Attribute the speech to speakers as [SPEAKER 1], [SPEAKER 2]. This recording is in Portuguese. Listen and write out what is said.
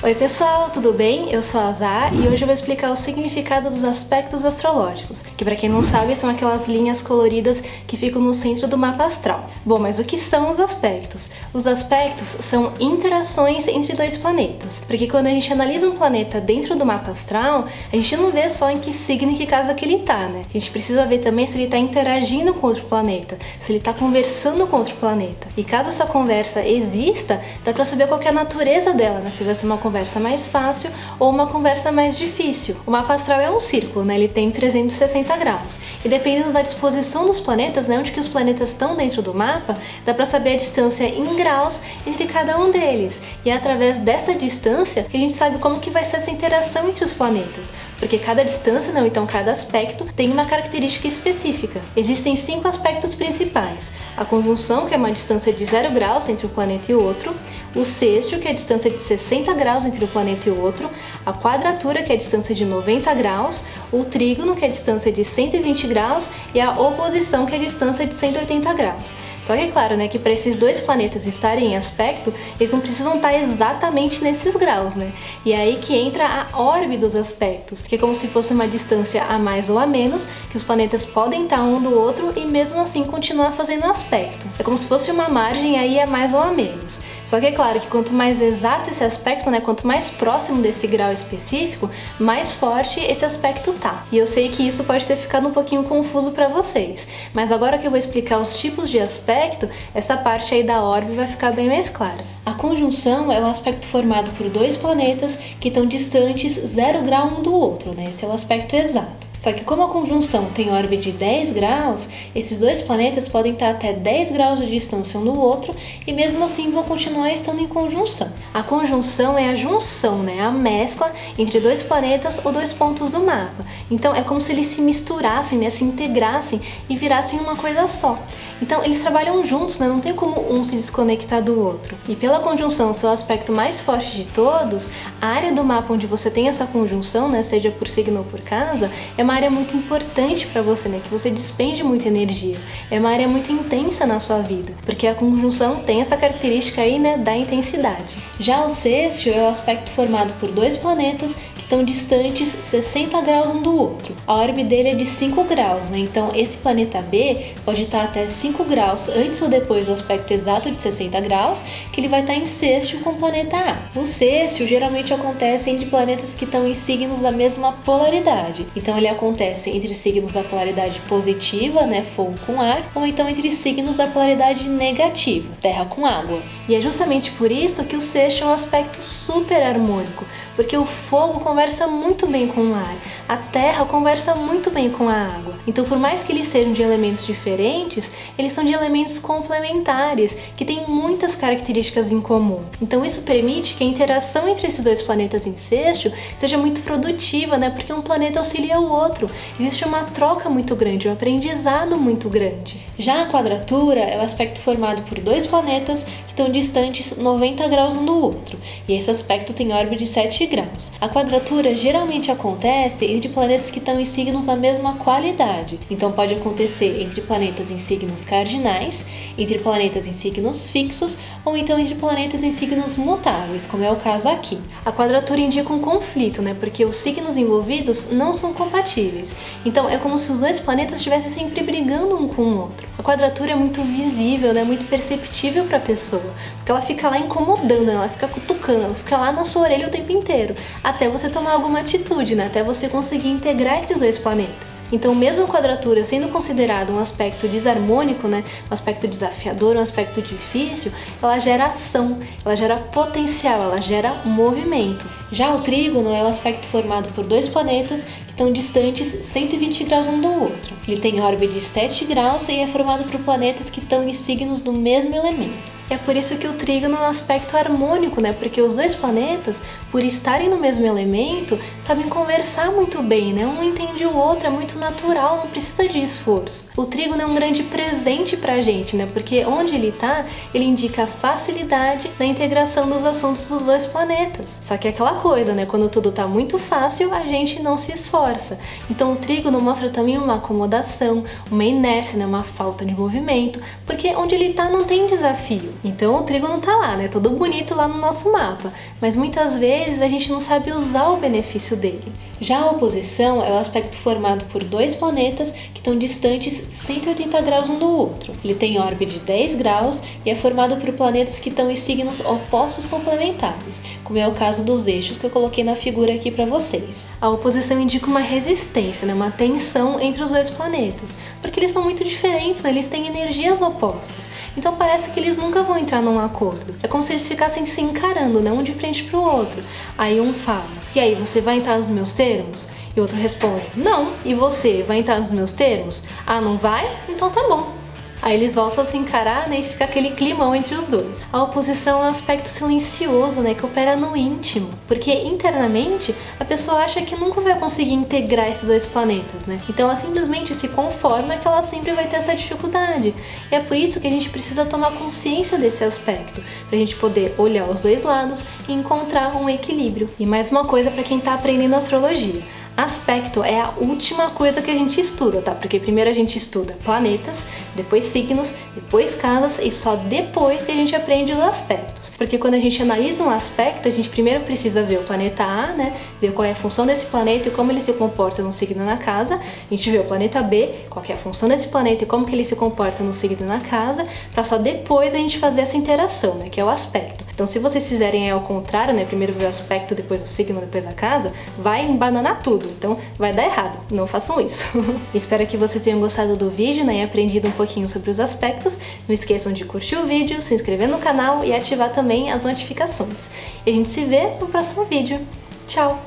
[SPEAKER 1] Oi pessoal, tudo bem? Eu sou a Zá e hoje eu vou explicar o significado dos aspectos astrológicos, que para quem não sabe são aquelas linhas coloridas que ficam no centro do mapa astral. Bom, mas o que são os aspectos? Os aspectos são interações entre dois planetas, porque quando a gente analisa um planeta dentro do mapa astral, a gente não vê só em que signo e que casa que ele tá, né? A gente precisa ver também se ele tá interagindo com outro planeta, se ele tá conversando com outro planeta. E caso essa conversa exista, dá pra saber qual que é a natureza dela, né? Se vai ser uma conversa mais fácil ou uma conversa mais difícil. O mapa astral é um círculo, né? Ele tem 360 graus. E dependendo da disposição dos planetas, né? Onde que os planetas estão dentro do mapa, dá para saber a distância em graus entre cada um deles. E é através dessa distância que a gente sabe como que vai ser essa interação entre os planetas. Porque cada distância, não, então cada aspecto tem uma característica específica. Existem 5 aspectos principais. A conjunção, que é uma distância de 0 graus entre um planeta e outro. O sextil, que é a distância de 60 graus entre um planeta e o outro. A quadratura, que é a distância de 90 graus. O trígono, que é a distância de 120 graus. E a oposição, que é a distância de 180 graus. Só que é claro, né, que para esses dois planetas estarem em aspecto, eles não precisam estar exatamente nesses graus, né? E é aí que entra a órbita dos aspectos, que é como se fosse uma distância a mais ou a menos, que os planetas podem estar um do outro e mesmo assim continuar fazendo aspecto. É como se fosse uma margem aí a mais ou a menos. Só que é claro que quanto mais exato esse aspecto, né, quanto mais próximo desse grau específico, mais forte esse aspecto tá. E eu sei que isso pode ter ficado um pouquinho confuso para vocês, mas agora que eu vou explicar os tipos de aspecto, essa parte aí da órbita vai ficar bem mais clara. A conjunção é um aspecto formado por dois planetas que estão distantes 0 grau um do outro, né? Esse é o aspecto exato. Só que como a conjunção tem órbita de 10 graus, esses dois planetas podem estar até 10 graus de distância um do outro e mesmo assim vão continuar estando em conjunção. A conjunção é a junção, né? A mescla entre dois planetas ou dois pontos do mapa. Então é como se eles se misturassem, né? Se integrassem e virassem uma coisa só. Então eles trabalham juntos, né? Não tem como um se desconectar do outro. E pela conjunção ser o aspecto mais forte de todos, a área do mapa onde você tem essa conjunção, né? Seja por signo ou por casa, é uma área muito importante para você, né? Que você despende muita energia. É uma área muito intensa na sua vida, porque a conjunção tem essa característica aí, né? Da intensidade. Já o sextil é o aspecto formado por dois planetas que estão distantes 60 graus um do outro. A órbita dele é de 5 graus, né? Então esse planeta B pode estar até 5 graus antes ou depois do aspecto exato de 60 graus, que ele vai estar em sextil com o planeta A. O sextil geralmente acontece entre planetas que estão em signos da mesma polaridade. Então ele acontece entre signos da polaridade positiva, né, fogo com ar, ou então entre signos da polaridade negativa, terra com água. E é justamente por isso que o sextil é um aspecto super harmônico, porque o fogo conversa muito bem com o ar, a terra conversa muito bem com a água. Então, por mais que eles sejam de elementos diferentes, eles são de elementos complementares, que têm muitas características em comum. Então, isso permite que a interação entre esses dois planetas em sextil seja muito produtiva, né, porque um planeta auxilia o outro. Existe uma troca muito grande, um aprendizado muito grande. Já a quadratura é o aspecto formado por dois planetas que estão distantes 90 graus um do outro, e esse aspecto tem órbita de 7 graus. A quadratura geralmente acontece entre planetas que estão em signos da mesma qualidade, então pode acontecer entre planetas em signos cardinais, entre planetas em signos fixos, ou então entre planetas em signos mutáveis, como é o caso aqui. A quadratura indica um conflito, né, porque os signos envolvidos não são compatíveis. Então é como se os dois planetas estivessem sempre brigando um com o outro. A quadratura é muito visível, né, muito perceptível para a pessoa, porque ela fica lá incomodando, ela fica cutucando, ela fica lá na sua orelha o tempo inteiro, até você tomar alguma atitude, né, até você conseguir integrar esses dois planetas. Então mesmo a quadratura sendo considerada um aspecto desarmônico, né, um aspecto desafiador, um aspecto difícil, ela gera ação, ela gera potencial, ela gera movimento. Já o trígono é um aspecto formado por dois planetas que estão distantes 120 graus um do outro. Ele tem órbita de 7 graus e é formado por planetas que estão em signos do mesmo elemento. É por isso que o trígono é um aspecto harmônico, né? Porque os dois planetas, por estarem no mesmo elemento, sabem conversar muito bem, né? Um entende o outro, é muito natural, não precisa de esforço. O trígono é um grande presente pra gente, né? Porque onde ele tá, ele indica a facilidade na integração dos assuntos dos dois planetas. Só que é aquela coisa, né? Quando tudo tá muito fácil, a gente não se esforça. Então o trígono mostra também uma acomodação, uma inércia, né? Uma falta de movimento, porque onde ele tá não tem desafio. Então o trígono tá lá, né? Todo bonito lá no nosso mapa. Mas muitas vezes a gente não sabe usar o benefício dele. Já a oposição é o aspecto formado por dois planetas que estão distantes 180 graus um do outro. Ele tem órbita de 10 graus e é formado por planetas que estão em signos opostos complementares, como é o caso dos eixos que eu coloquei na figura aqui para vocês. A oposição indica uma resistência, né? Uma tensão entre os dois planetas, porque eles são muito diferentes, né? Eles têm energias opostas. Então parece que eles nunca vão entrar num acordo. É como se eles ficassem se encarando, né? Um de frente pro outro. Aí um fala: "E aí, você vai entrar nos meus termos?" E o outro responde: "Não." "E você vai entrar nos meus termos?" "Ah, não vai? Então tá bom." Aí eles voltam a se encarar, né, e fica aquele climão entre os dois. A oposição é um aspecto silencioso, né, que opera no íntimo, porque internamente a pessoa acha que nunca vai conseguir integrar esses dois planetas, né? Então ela simplesmente se conforma que ela sempre vai ter essa dificuldade. E é por isso que a gente precisa tomar consciência desse aspecto, pra gente poder olhar os dois lados e encontrar um equilíbrio. E mais uma coisa para quem tá aprendendo astrologia: aspecto é a última coisa que a gente estuda, tá? Porque primeiro a gente estuda planetas, depois signos, depois casas e só depois que a gente aprende os aspectos. Porque quando a gente analisa um aspecto, a gente primeiro precisa ver o planeta A, né? Ver qual é a função desse planeta e como ele se comporta no signo na casa. A gente vê o planeta B, qual é a função desse planeta e como que ele se comporta no signo na casa, para só depois a gente fazer essa interação, né? Que é o aspecto. Então se vocês fizerem ao contrário, né? Primeiro ver o aspecto, depois o signo, depois a casa, vai embananar tudo. Então vai dar errado, não façam isso. Espero que vocês tenham gostado do vídeo, né, e aprendido um pouquinho sobre os aspectos. Não esqueçam de curtir o vídeo, se inscrever no canal e ativar também as notificações. E a gente se vê no próximo vídeo. Tchau!